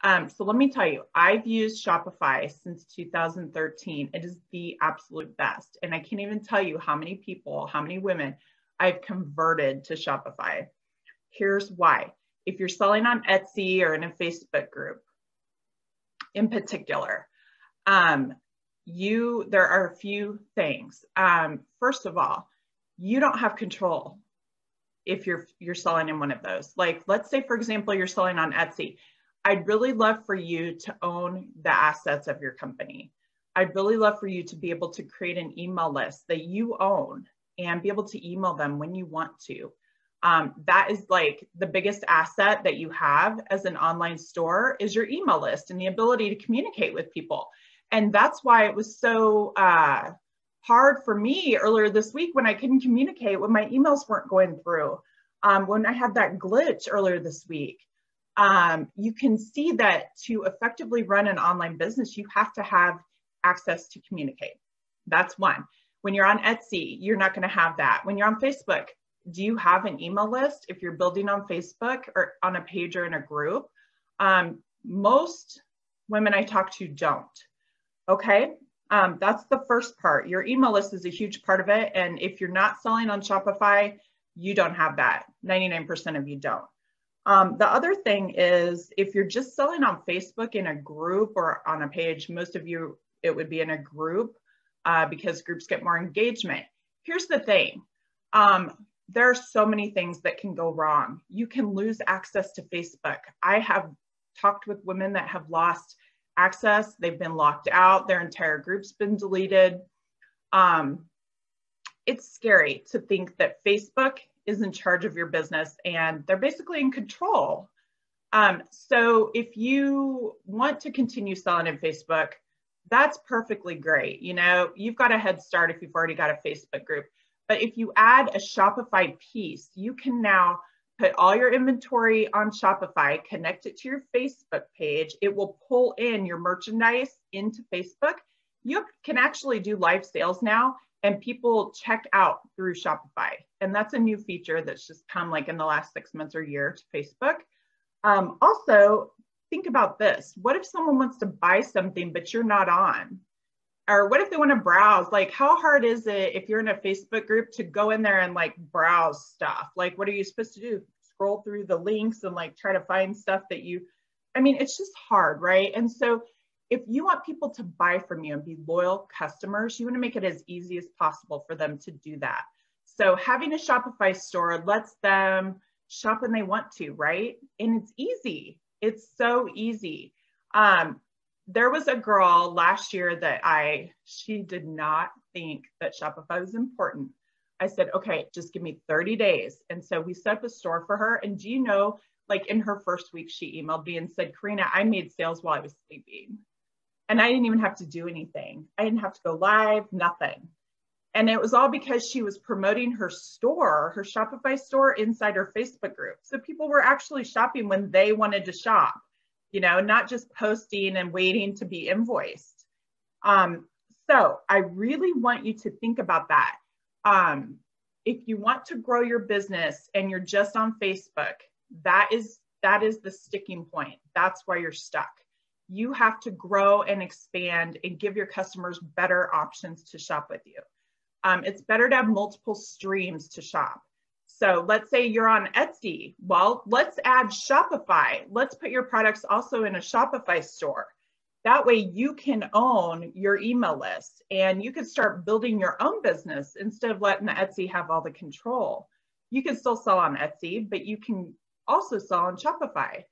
So let me tell you, I've used Shopify since 2013. It is the absolute best. And I can't even tell you how many people, how many women I've converted to Shopify. Here's why. If you're selling on Etsy or in a Facebook group in particular, there are a few things. First of all, you don't have control if you're selling in one of those. Like, let's say, for example, you're selling on Etsy. I'd really love for you to own the assets of your company. I'd really love for you to be able to create an email list that you own and be able to email them when you want to. That is like the biggest asset that you have as an online store is your email list and the ability to communicate with people. And that's why it was so hard for me earlier this week when I couldn't communicate, when my emails weren't going through, when I had that glitch earlier this week. You can see that to effectively run an online business, you have to have access to communicate. That's one. When you're on Etsy, you're not going to have that. When you're on Facebook, do you have an email list? If you're building on Facebook or on a page or in a group, most women I talk to don't. Okay, that's the first part. Your email list is a huge part of it. And if you're not selling on Shopify, you don't have that. 99% of you don't. The other thing is if you're just selling on Facebook in a group or on a page, most of you, it would be in a group because groups get more engagement. Here's the thing. There are so many things that can go wrong. You can lose access to Facebook. I have talked with women that have lost access. They've been locked out. Their entire group's been deleted. It's scary to think that Facebook is in charge of your business and they're basically in control. So if you want to continue selling in Facebook, that's perfectly great. You know, you've got a head start if you've already got a Facebook group. But if you add a Shopify piece, you can now put all your inventory on Shopify, connect it to your Facebook page. It will pull in your merchandise into Facebook. You can actually do live sales now and people check out through Shopify. And that's a new feature that's just come like in the last 6 months or year to Facebook. Also, think about this. What if someone wants to buy something, but you're not on? Or what if they want to browse? Like, how hard is it if you're in a Facebook group to go in there and like browse stuff? Like, what are you supposed to do? Scroll through the links and like try to find stuff that it's just hard, right? And so if you want people to buy from you and be loyal customers, you want to make it as easy as possible for them to do that. So having a Shopify store lets them shop when they want to, right? And it's easy. It's so easy. There was a girl last year that she did not think that Shopify was important. I said, okay, just give me 30 days. And so we set up a store for her. And do you know, like in her first week, she emailed me and said, Karina, I made sales while I was sleeping. And I didn't even have to do anything. I didn't have to go live, nothing. And it was all because she was promoting her store, her Shopify store inside her Facebook group. So people were actually shopping when they wanted to shop, you know, not just posting and waiting to be invoiced. So I really want you to think about that. If you want to grow your business and you're just on Facebook, that is the sticking point. That's why you're stuck. You have to grow and expand and give your customers better options to shop with you. It's better to have multiple streams to shop. So let's say you're on Etsy. Well, let's add Shopify. Let's put your products also in a Shopify store. That way you can own your email list and you can start building your own business instead of letting Etsy have all the control. You can still sell on Etsy, but you can also sell on Shopify.